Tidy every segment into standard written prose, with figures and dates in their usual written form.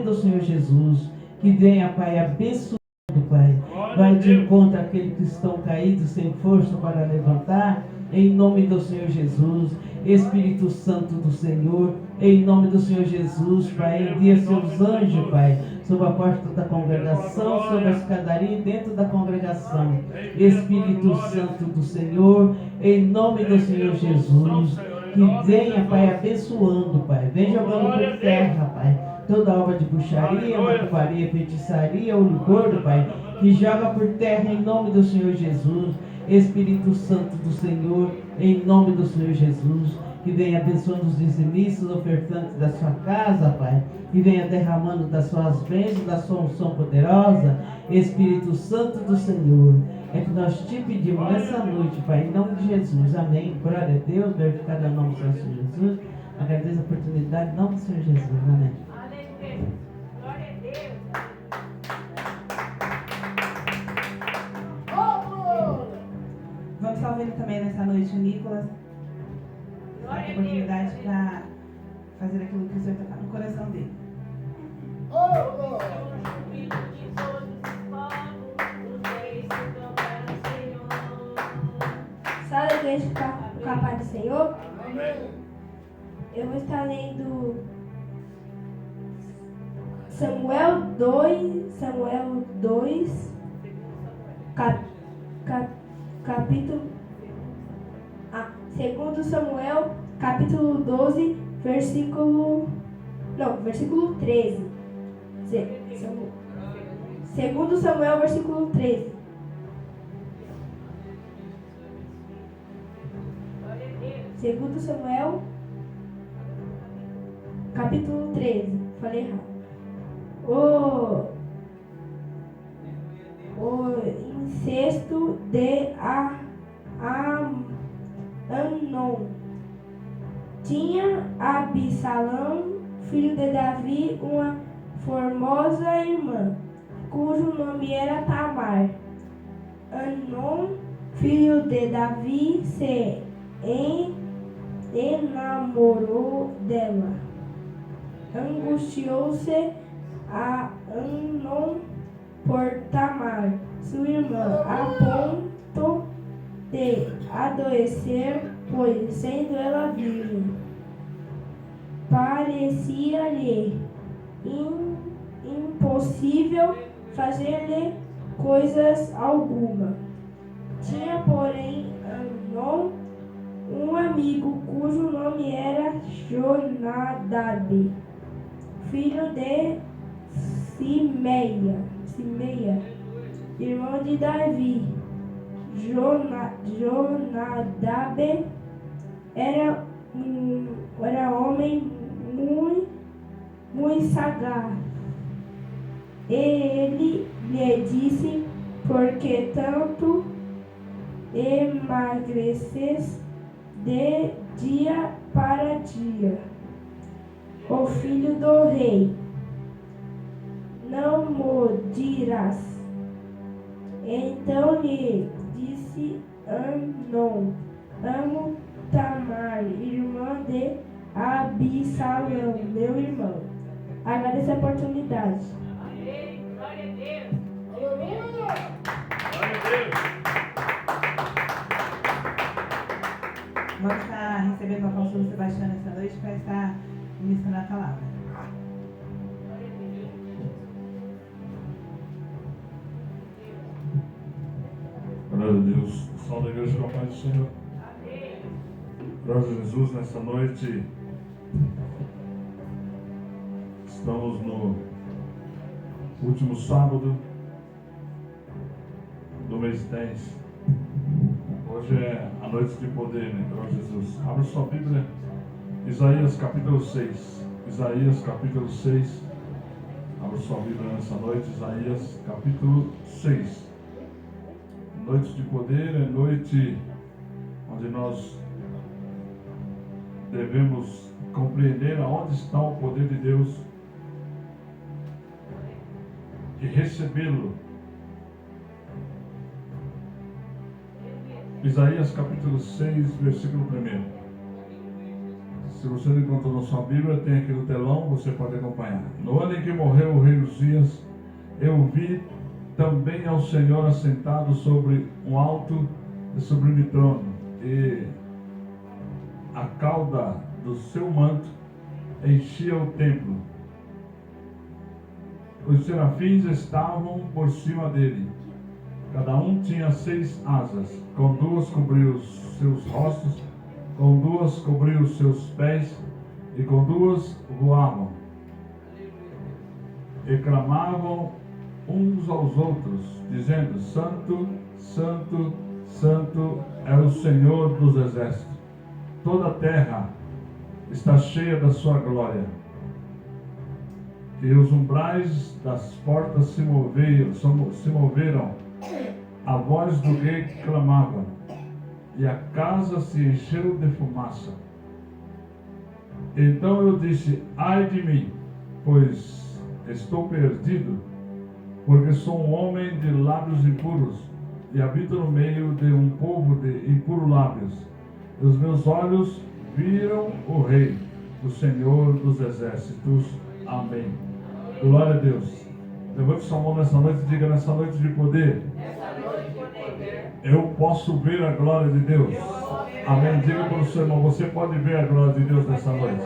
do Senhor Jesus, que venha, Pai, abençoando, Pai. Vai de encontro àqueles que estão caídos sem força para levantar, em nome do Senhor Jesus. Espírito Santo do Senhor, em nome do Senhor Jesus, Pai, envia seus anjos, Pai, sobre a porta da congregação, sobre a escadaria e dentro da congregação. Espírito Santo do Senhor, em nome do Senhor Jesus, que venha, Pai, abençoando, Pai, vem jogando por terra, Pai, toda obra de bruxaria, macumbaria, feitiçaria, olho gordo, Pai, que joga por terra em nome do Senhor Jesus. Espírito Santo do Senhor, em nome do Senhor Jesus, que venha abençoando os dizimistas, ofertantes da sua casa, Pai, que venha derramando das suas bênçãos, da sua unção poderosa. Espírito Santo do Senhor, é que nós te pedimos nessa noite, Pai, em nome de Jesus, amém. Glória a Deus, glorificado é o nome do Senhor Jesus. Agradeço a oportunidade, em nome do Senhor Jesus, amém. Glória a Deus. Vamos estar ouvindo também nessa noite o Nicolas. Uma oportunidade para fazer aquilo que o Senhor está no coração dele. Salve a igreja com a paz do Senhor. Amém. Eu vou estar lendo Samuel 2, capítulo 2 Samuel, capítulo 12, versículo 13. 2 Samuel, versículo 13. Segundo Samuel, capítulo 13. Falei errado. O incesto de Amnon. Tinha Absalão, filho de Davi, uma formosa irmã, cujo nome era Tamar. Amnon, filho de Davi, se enamorou dela. Angustiou-se a Amnon por Tamar, sua irmã, a ponto de adoecer, pois, sendo ela virgem, parecia-lhe impossível fazer-lhe coisas alguma. Tinha, porém, Amnon um amigo cujo nome era Jonadab, filho de Simeia, irmão de Davi. Jonadab era homem muito sagaz. E ele lhe disse: por que tanto emagreces de dia para dia, o filho do rei? Não mo dirás. Então lhe disse Amnon: amo Tamar, irmã de Absalão, meu irmão. Agradeço a oportunidade. Amém. Glória a Deus. Aleluia. Glória a Deus. Vamos estar recebendo o apóstolo Sebastião nessa noite para estar ministrando a palavra. Glória a Deus. Salve a igreja com a paz do Senhor. Glória a Jesus. Nessa noite estamos no último sábado do mês 10. Hoje é a noite de poder, né? Glória a Jesus. Abra sua Bíblia, Isaías capítulo 6. Isaías capítulo 6. Abra sua Bíblia nessa noite, Isaías capítulo 6. Noite de poder é noite onde nós devemos compreender aonde está o poder de Deus e recebê-lo. Isaías capítulo 6, versículo 1. Se você não encontrou na sua Bíblia, tem aqui no telão, você pode acompanhar. No ano em que morreu o rei Uzias, eu vi também ao Senhor assentado sobre um alto e sublime trono, e a cauda do seu manto enchia o templo. Os serafins estavam por cima dele. Cada um tinha 6 asas. Com 2 cobriu os seus rostos, com 2 cobriu os seus pés, e com 2 voavam. E clamavam uns aos outros, dizendo: Santo, Santo, Santo é o Senhor dos exércitos. Toda a terra está cheia da sua glória. E os umbrais das portas se moveram, a voz do rei clamava, e a casa se encheu de fumaça. Então eu disse: ai de mim, pois estou perdido, porque sou um homem de lábios impuros, e habito no meio de um povo de impuros lábios. E os meus olhos viram o Rei, o Senhor dos exércitos. Amém. Glória a Deus. Levante sua mão nessa noite e diga: nessa noite de poder, eu posso ver a glória de Deus. Amém. Diga para o seu irmão: você pode ver a glória de Deus nessa noite.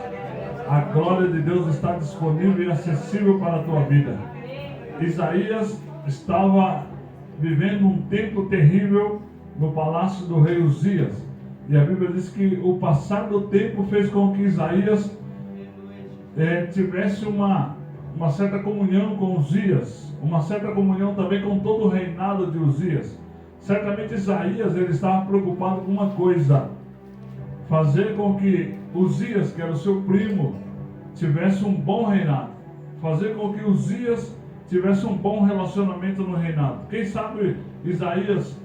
A glória de Deus está disponível e acessível para a tua vida. Isaías estava vivendo um tempo terrível no palácio do rei Uzias. E a Bíblia diz que o passar do tempo fez com que Isaías tivesse uma certa comunhão com Uzias, uma certa comunhão também com todo o reinado de Uzias. Certamente Isaías ele estava preocupado com uma coisa: fazer com que Uzias, que era o seu primo, tivesse um bom reinado, fazer com que Uzias tivesse um bom relacionamento no reinado. Quem sabe Isaías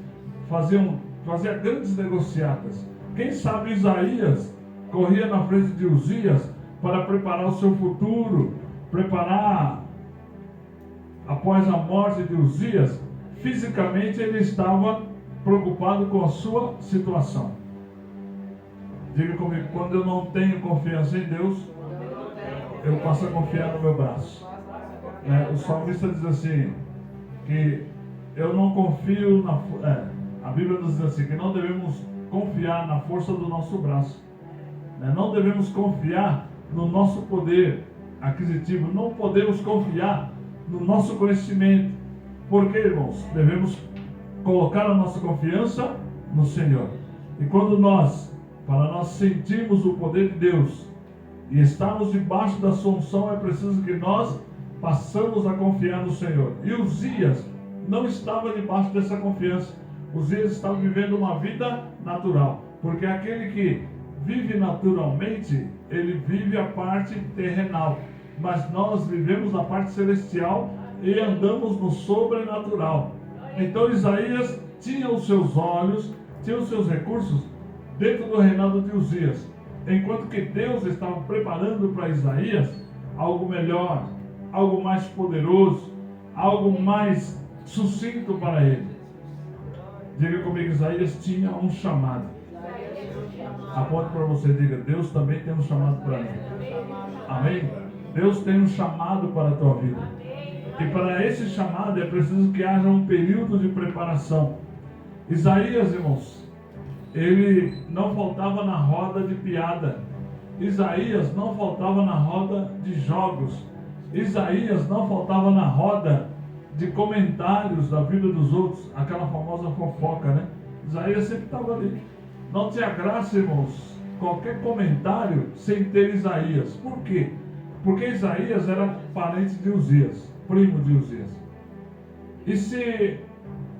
fazia grandes negociatas. Quem sabe Isaías corria na frente de Uzias para preparar o seu futuro, preparar após a morte de Uzias. Fisicamente ele estava preocupado com a sua situação. Diga comigo: quando eu não tenho confiança em Deus, eu passo a confiar no meu braço. O salmista diz assim, que eu não confio a Bíblia nos diz assim, que não devemos confiar na força do nosso braço, não devemos confiar no nosso poder aquisitivo, não podemos confiar no nosso conhecimento. Porque, irmãos, devemos colocar a nossa confiança no Senhor. E quando para nós sentirmos o poder de Deus e estarmos debaixo da sua unção, é preciso que nós passamos a confiar no Senhor. E Uzias não estava debaixo dessa confiança. Uzias estava vivendo uma vida natural, porque aquele que vive naturalmente, ele vive a parte terrenal, mas nós vivemos a parte celestial e andamos no sobrenatural. Então Isaías tinha os seus olhos, tinha os seus recursos dentro do reinado de Uzias, enquanto que Deus estava preparando para Isaías algo melhor, algo mais poderoso, algo mais sucinto para ele. Diga comigo: Isaías tinha um chamado. Aponte para você, diga: Deus também tem um chamado para mim. Amém? Deus tem um chamado para a tua vida. E para esse chamado é preciso que haja um período de preparação. Isaías, irmãos, ele não faltava na roda de piada. Isaías não faltava na roda de jogos. Isaías não faltava na roda de comentários da vida dos outros, aquela famosa fofoca, né? Isaías sempre estava ali. Não tinha graça, irmãos, qualquer comentário sem ter Isaías. Por quê? Porque Isaías era parente de Uzias, primo de Uzias. E se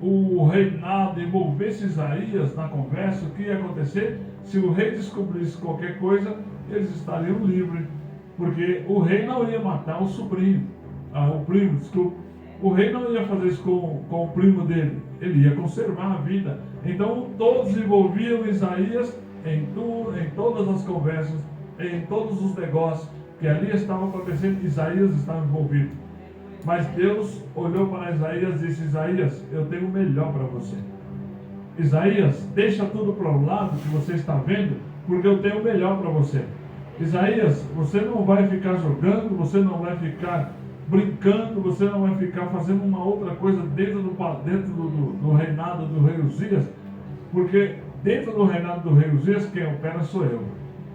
o reinado envolvesse Isaías na conversa, o que ia acontecer? Se o rei descobrisse qualquer coisa, eles estariam livres, porque o rei não ia matar o sobrinho, o primo, desculpa. O rei não ia fazer isso com o primo dele, ele ia conservar a vida. Então todos envolviam Isaías em todas as conversas, em todos os negócios que ali estavam acontecendo. Isaías estava envolvido. Mas Deus olhou para Isaías e disse: Isaías, eu tenho o melhor para você. Isaías, deixa tudo para o lado que você está vendo, porque eu tenho o melhor para você. Isaías, você não vai ficar jogando, você não vai ficar brincando, você não vai ficar fazendo uma outra coisa dentro do reinado do rei Uzias, porque dentro do reinado do rei Uzias, quem opera sou eu.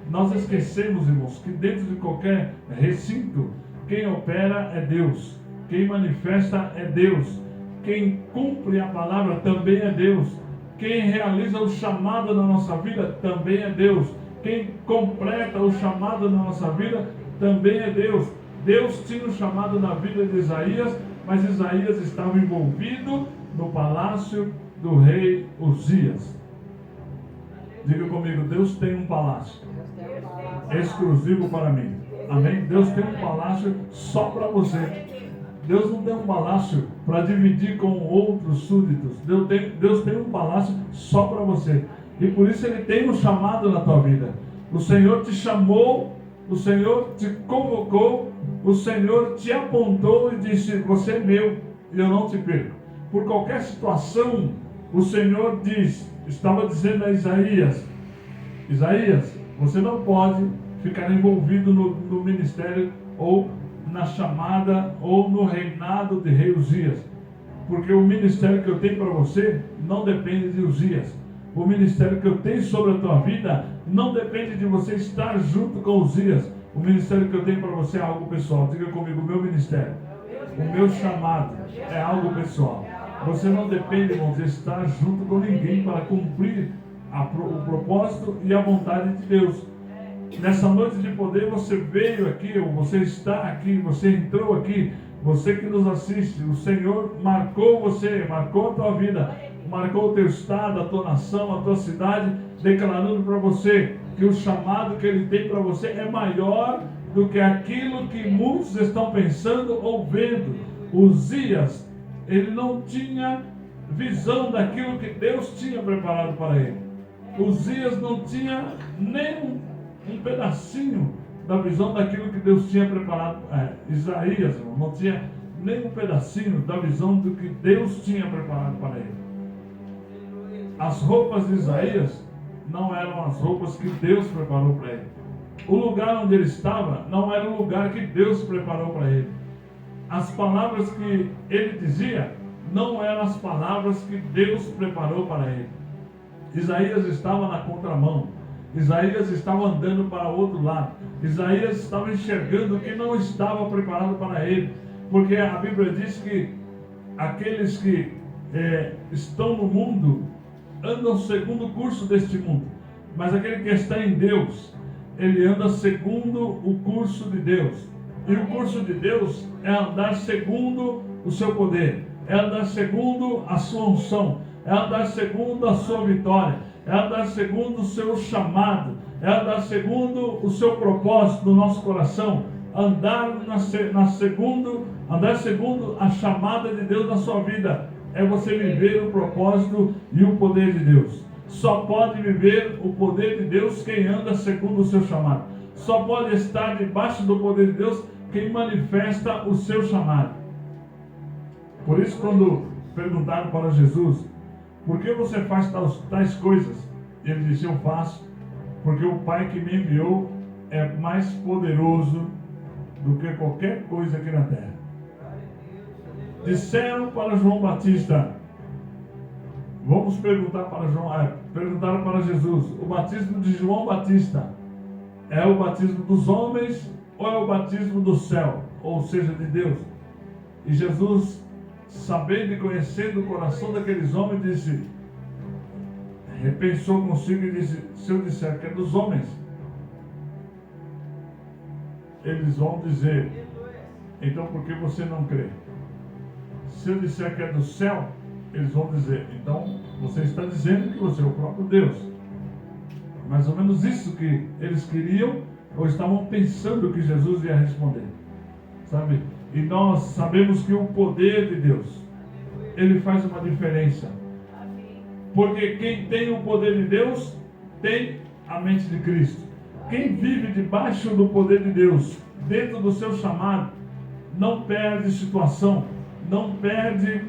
Nós esquecemos, irmãos, que dentro de qualquer recinto, quem opera é Deus, quem manifesta é Deus, quem cumpre a palavra também é Deus, quem realiza o chamado na nossa vida também é Deus, quem completa o chamado na nossa vida também é Deus. Deus tinha o chamado na vida de Isaías, mas Isaías estava envolvido no palácio do rei Uzias. Diga comigo, Deus tem um palácio exclusivo para mim. Amém? Deus tem um palácio só para você. Deus não tem um palácio para dividir com outros súditos. Deus tem um palácio só para você. E por isso Ele tem um chamado na tua vida. O Senhor te chamou, o Senhor te convocou, o Senhor te apontou e disse, você é meu e eu não te perco. Por qualquer situação, o Senhor estava dizendo a Isaías, Isaías, você não pode ficar envolvido no ministério ou na chamada ou no reinado de rei Uzias, porque o ministério que eu tenho para você não depende de Uzias. O ministério que eu tenho sobre a tua vida não depende de você estar junto com Uzias. O ministério que eu tenho para você é algo pessoal. Diga comigo, o meu ministério, o meu chamado é algo pessoal. Você não depende, irmãos, de estar junto com ninguém para cumprir o propósito e a vontade de Deus. Nessa noite de poder, você veio aqui, ou você está aqui, você entrou aqui, você que nos assiste, o Senhor marcou você, marcou a tua vida, marcou o teu estado, a tua nação, a tua cidade, declarando para você que o chamado que Ele tem para você é maior do que aquilo que muitos estão pensando ou vendo. Uzias, ele não tinha visão daquilo que Deus tinha preparado para ele. Uzias não tinha nem um pedacinho da visão daquilo que Deus tinha preparado. Isaías não tinha nem um pedacinho da visão do que Deus tinha preparado para ele. As roupas de Isaías não eram as roupas que Deus preparou para ele. O lugar onde ele estava não era o lugar que Deus preparou para ele. As palavras que ele dizia não eram as palavras que Deus preparou para ele. Isaías estava na contramão. Isaías estava andando para o outro lado. Isaías estava enxergando o que não estava preparado para ele. Porque a Bíblia diz que aqueles que estão no mundo andam segundo o curso deste mundo. Mas aquele que está em Deus, ele anda segundo o curso de Deus. E o curso de Deus é andar segundo o seu poder, é andar segundo a sua unção, é andar segundo a sua vitória, é andar segundo o seu chamado, é andar segundo o seu propósito no nosso coração, andar segundo a chamada de Deus na sua vida. É você viver o propósito e o poder de Deus. Só pode viver o poder de Deus quem anda segundo o seu chamado. Só pode estar debaixo do poder de Deus quem manifesta o seu chamado. Por isso, quando perguntaram para Jesus, por que você faz tais coisas? Ele disse, eu faço porque o Pai que me enviou é mais poderoso do que qualquer coisa aqui na terra. Disseram para João Batista, vamos perguntar para perguntaram para Jesus, o batismo de João Batista é o batismo dos homens ou é o batismo do céu, ou seja, de Deus? E Jesus, sabendo e conhecendo o coração daqueles homens, disse, repensou consigo e disse, se eu disser que é dos homens, eles vão dizer, então por que você não crê? Se eu disser que é do céu, eles vão dizer, então você está dizendo que você é o próprio Deus. Mais ou menos isso que eles queriam ou estavam pensando que Jesus ia responder, sabe? E nós sabemos que o poder de Deus, ele faz uma diferença, porque quem tem o poder de Deus tem a mente de Cristo. Quem vive debaixo do poder de Deus, dentro do seu chamado, não perde situação, não perde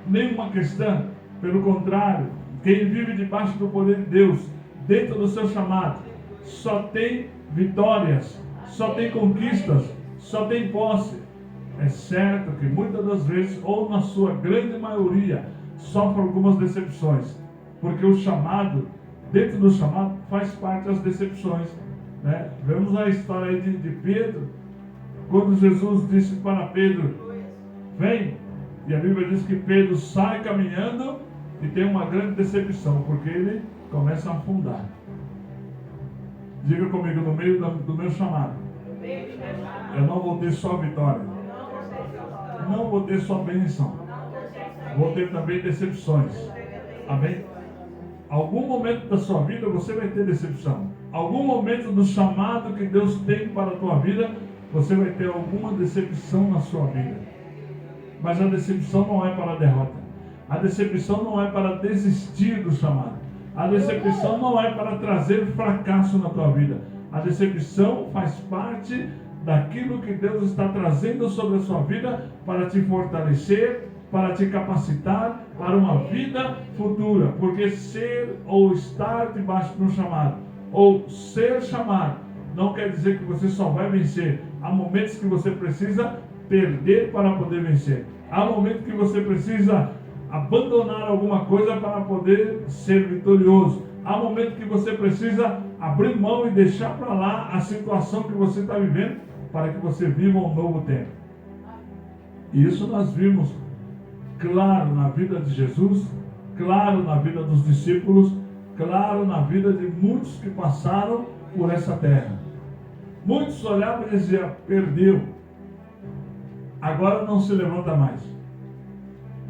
nenhuma questão. Pelo contrário, quem vive debaixo do poder de Deus, dentro do seu chamado, só tem vitórias, só tem conquistas, só tem posse. É certo que muitas das vezes, ou na sua grande maioria, sofre algumas decepções, porque o chamado, dentro do chamado, faz parte das decepções, né? Vemos a história aí de Pedro, quando Jesus disse para Pedro, vem, e a Bíblia diz que Pedro sai caminhando e tem uma grande decepção, porque ele começa a afundar. Diga comigo, no meio do meu chamado, eu não vou ter só vitória, não vou ter só bênção, vou ter também decepções. Amém? Algum momento da sua vida você vai ter decepção. Algum momento do chamado que Deus tem para a tua vida, você vai ter alguma decepção na sua vida. Mas a decepção não é para a derrota. A decepção não é para desistir do chamado. A decepção não é para trazer fracasso na tua vida. A decepção faz parte daquilo que Deus está trazendo sobre a sua vida para te fortalecer, para te capacitar para uma vida futura. Porque ser ou estar debaixo de um chamado, ou ser chamado, não quer dizer que você só vai vencer. Há momentos que você precisa perder para poder vencer. Há momentos que você precisa abandonar alguma coisa para poder ser vitorioso. Há momentos que você precisa abrir mão e deixar para lá a situação que você está vivendo para que você viva um novo tempo. E isso nós vimos claro na vida de Jesus, claro na vida dos discípulos, claro na vida de muitos que passaram por essa terra. Muitos olhavam e diziam, perdeu, agora não se levanta mais,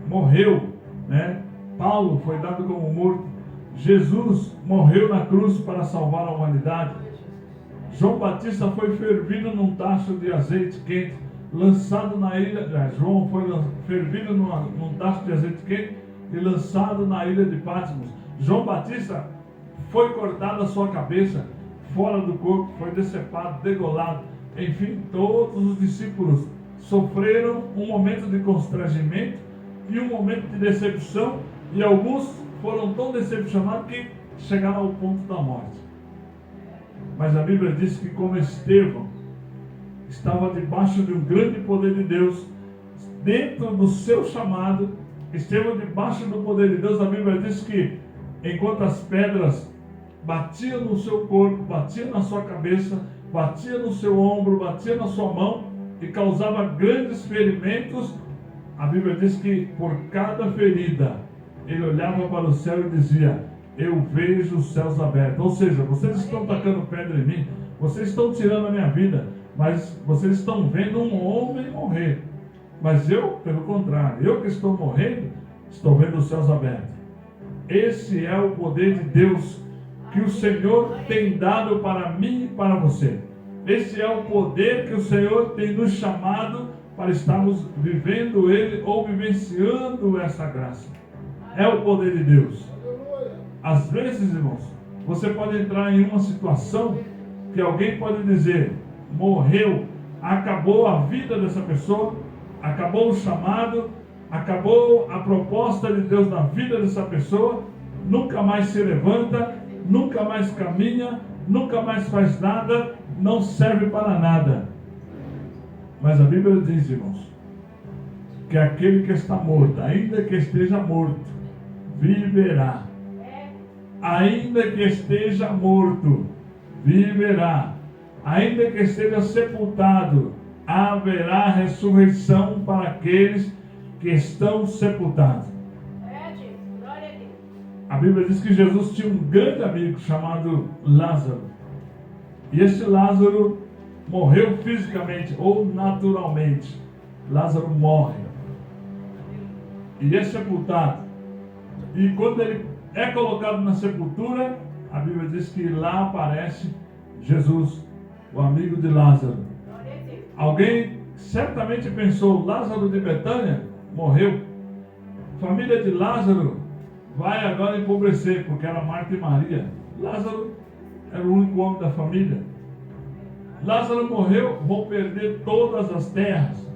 morreu, né? Paulo foi dado como morto, Jesus morreu na cruz para salvar a humanidade, João Batista foi fervido num tacho de azeite quente, lançado na ilha, João foi fervido num tacho de azeite quente e lançado na ilha de Patmos. João Batista foi cortada a sua cabeça fora do corpo, foi decepado, degolado. Enfim, todos os discípulos sofreram um momento de constrangimento e um momento de decepção, e alguns foram tão decepcionados que chegaram ao ponto da morte. Mas a Bíblia diz que como Estevão estava debaixo de um grande poder de Deus, dentro do seu chamado, Estevão debaixo do poder de Deus, a Bíblia diz que enquanto as pedras batiam no seu corpo, batiam na sua cabeça, batiam no seu ombro, batiam na sua mão e causava grandes ferimentos, a Bíblia diz que por cada ferida ele olhava para o céu e dizia, eu vejo os céus abertos. Ou seja, vocês estão tacando pedra em mim, vocês estão tirando a minha vida, mas vocês estão vendo um homem morrer. Mas eu, pelo contrário, eu que estou morrendo, estou vendo os céus abertos. Esse é o poder de Deus que o Senhor tem dado para mim e para você. Esse é o poder que o Senhor tem nos chamado para estarmos vivendo Ele ou vivenciando essa graça. É o poder de Deus. Às vezes, irmãos, você pode entrar em uma situação que alguém pode dizer, morreu, acabou a vida dessa pessoa, acabou o chamado, acabou a proposta de Deus na vida dessa pessoa, nunca mais se levanta, nunca mais caminha, nunca mais faz nada, não serve para nada. Mas a Bíblia diz, irmãos, que aquele que está morto, ainda que esteja morto, viverá. Ainda que esteja morto, viverá. Ainda que esteja sepultado, haverá ressurreição para aqueles que estão sepultados. A Bíblia diz que Jesus tinha um grande amigo chamado Lázaro. E esse Lázaro morreu fisicamente ou naturalmente. Lázaro morre. E é sepultado. E quando ele é colocado na sepultura, a Bíblia diz que lá aparece Jesus, o amigo de Lázaro. Alguém certamente pensou, Lázaro de Betânia morreu. A família de Lázaro vai agora empobrecer, porque era Marta e Maria. Lázaro era o único homem da família. Lázaro morreu, vão perder todas as terras.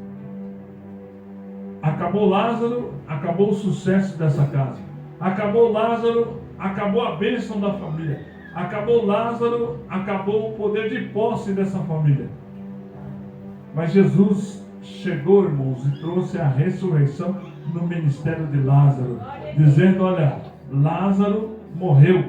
Acabou Lázaro, acabou o sucesso dessa casa. Acabou Lázaro, acabou a bênção da família. acabou Lázaro, acabou o poder de posse dessa família. Mas Jesus chegou, irmãos, e trouxe a ressurreição no ministério de Lázaro, dizendo: olha, Lázaro morreu,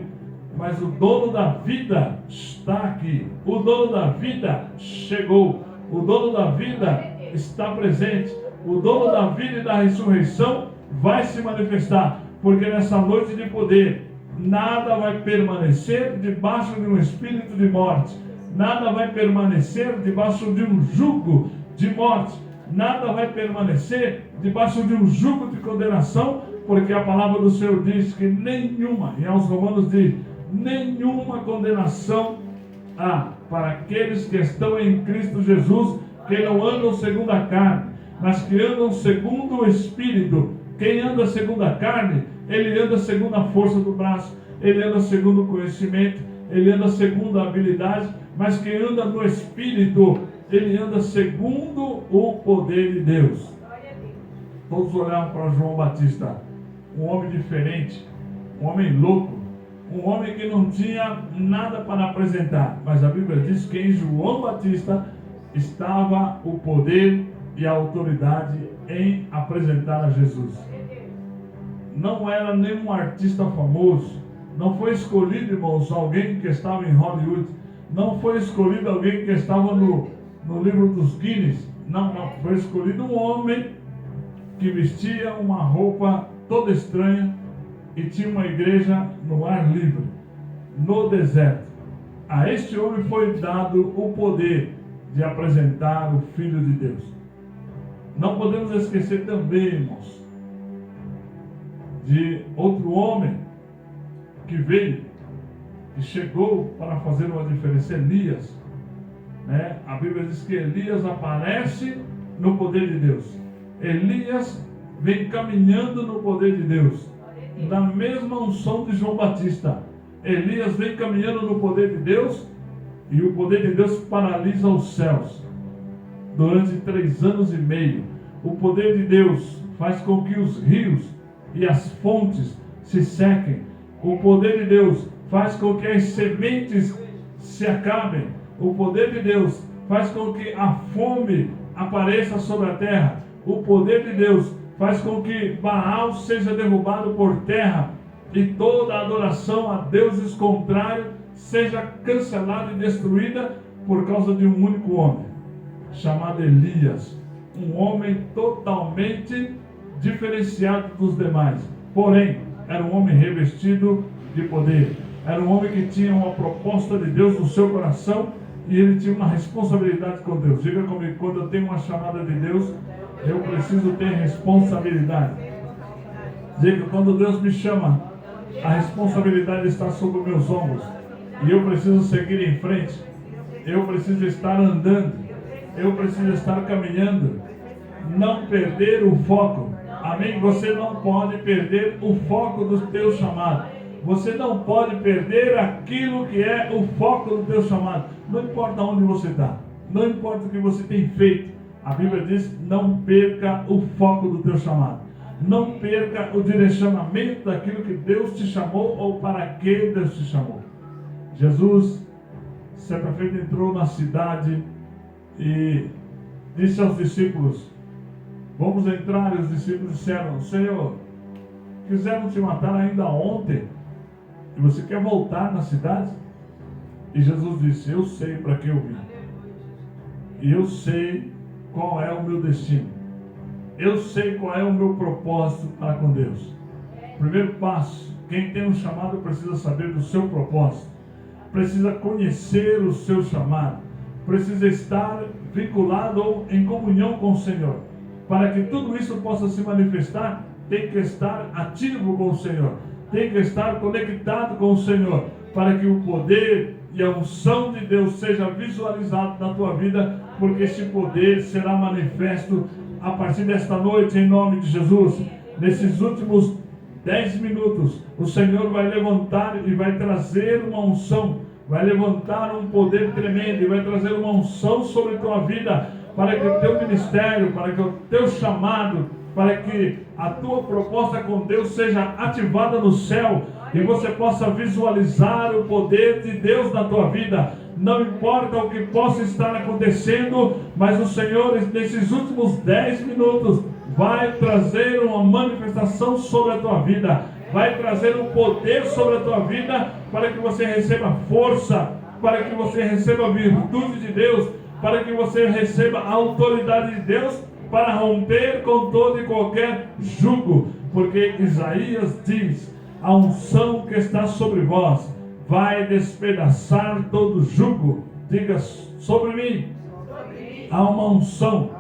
mas o dono da vida está aqui, o dono da vida chegou, o dono da vida está presente, o dono da vida e da ressurreição vai se manifestar, porque nessa noite de poder, nada vai permanecer debaixo de um espírito de morte, nada vai permanecer debaixo de um jugo de morte, nada vai permanecer debaixo de um jugo de condenação, porque a palavra do Senhor diz que nenhuma, e aos Romanos diz, nenhuma condenação há para aqueles que estão em Cristo Jesus, que não andam segundo a carne, mas que andam segundo o Espírito. Quem anda segundo a carne, ele anda segundo a força do braço, ele anda segundo o conhecimento, ele anda segundo a habilidade, mas quem anda no Espírito, ele anda segundo o poder de Deus. Todos olharam para João Batista, um homem diferente, um homem louco, um homem que não tinha nada para apresentar, mas a Bíblia diz que em João Batista estava o poder e a autoridade em apresentar a Jesus. Não era nenhum artista famoso, não foi escolhido, irmãos, alguém que estava em Hollywood, não foi escolhido alguém que estava no livro dos Guinness, não, foi escolhido um homem que vestia uma roupa toda estranha e tinha uma igreja no ar livre, no deserto. A este homem foi dado o poder de apresentar o Filho de Deus. Não podemos esquecer também, irmãos, de outro homem que veio, que chegou para fazer uma diferença, Elias. A Bíblia diz que Elias aparece no poder de Deus. Elias vem caminhando no poder de Deus, na mesma unção de João Batista. Elias vem caminhando no poder de Deus, e o poder de Deus paralisa os céus durante 3 anos e meio. O poder de Deus faz com que os rios e as fontes se sequem. O poder de Deus faz com que as sementes se acabem. O poder de Deus faz com que a fome apareça sobre a terra. O poder de Deus faz com que Baal seja derrubado por terra e toda a adoração a deuses contrários seja cancelada e destruída por causa de um único homem, chamado Elias. Um homem totalmente diferenciado dos demais. Porém, era um homem revestido de poder. Era um homem que tinha uma proposta de Deus no seu coração e ele tinha uma responsabilidade com Deus. Diga comigo, quando eu tenho uma chamada de Deus, eu preciso ter responsabilidade. Diga, quando Deus me chama, a responsabilidade está sobre os meus ombros. E eu preciso seguir em frente. Eu preciso estar andando. Eu preciso estar caminhando. Não perder o foco. Amém? Você não pode perder o foco do teu chamado. Você não pode perder aquilo que é o foco do teu chamado. Não importa onde você está. Não importa o que você tem feito. A Bíblia diz, não perca o foco do teu chamado. Não perca o direcionamento daquilo que Deus te chamou ou para que Deus te chamou. Jesus, certa feita, entrou na cidade e disse aos discípulos, vamos entrar. E os discípulos disseram, Senhor, quiseram te matar ainda ontem e você quer voltar na cidade? E Jesus disse, eu sei para que eu vim. E eu sei qual é o meu destino. Eu sei qual é o meu propósito para com Deus. Primeiro passo, quem tem um chamado precisa saber do seu propósito. Precisa conhecer o seu chamado. Precisa estar vinculado ou em comunhão com o Senhor. Para que tudo isso possa se manifestar, tem que estar ativo com o Senhor. Tem que estar conectado com o Senhor. Para que o poder e a unção de Deus seja visualizado na tua vida. Porque esse poder será manifesto a partir desta noite, em nome de Jesus. Nesses últimos 10 minutos, o Senhor vai levantar e vai trazer uma unção, vai levantar um poder tremendo e vai trazer uma unção sobre a tua vida, para que o teu ministério, para que o teu chamado, para que a tua proposta com Deus seja ativada no céu e você possa visualizar o poder de Deus na tua vida. Não importa o que possa estar acontecendo, mas o Senhor, nesses últimos 10 minutos, vai trazer uma manifestação sobre a tua vida, vai trazer um poder sobre a tua vida, para que você receba força, para que você receba a virtude de Deus, para que você receba a autoridade de Deus, para romper com todo e qualquer jugo, porque Isaías diz: a unção que está sobre vós vai despedaçar todo jugo. Diga: sobre mim há uma unção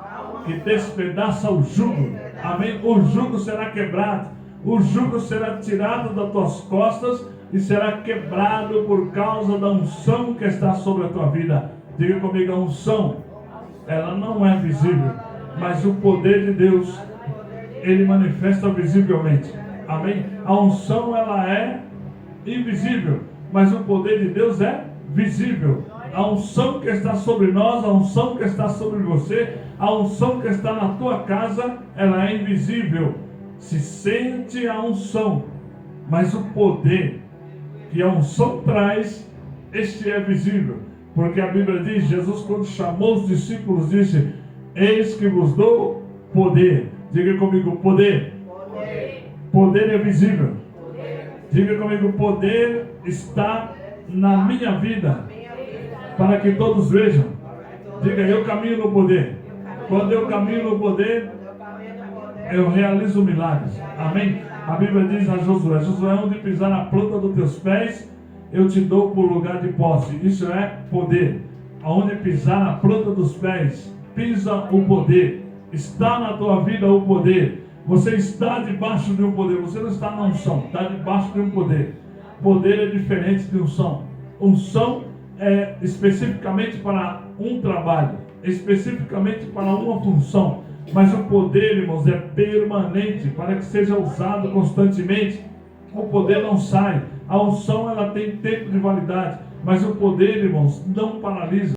que despedaça o jugo. Amém? O jugo será quebrado, o jugo será tirado das tuas costas e será quebrado por causa da unção que está sobre a tua vida. Diga comigo: a unção, ela não é visível, mas o poder de Deus, ele manifesta visivelmente. Amém? A unção, ela é invisível, mas o poder de Deus é visível. A unção que está sobre nós, a unção que está sobre você, a unção que está na tua casa, ela é invisível. Se sente a unção, mas o poder que a unção traz, este é visível. Porque a Bíblia diz, Jesus, quando chamou os discípulos, disse: eis que vos dou poder. Diga comigo: poder. Poder é visível. Diga comigo: poder está na minha vida, para que todos vejam. Diga: eu caminho no poder. Quando eu caminho no poder, eu realizo milagres. Amém? A Bíblia diz a Josué: Josué, onde pisar na planta dos teus pés, eu te dou por lugar de posse. Isso é poder. Aonde pisar na planta dos pés, pisa o poder. Está na tua vida o poder. Você está debaixo de um poder. Você não está na unção, está debaixo de um poder. Poder é diferente de unção. Unção é especificamente para um trabalho, especificamente para uma função. Mas o poder, irmãos, é permanente, para que seja usado constantemente. O poder não sai. A unção, ela tem tempo de validade, mas o poder, irmãos, não paralisa.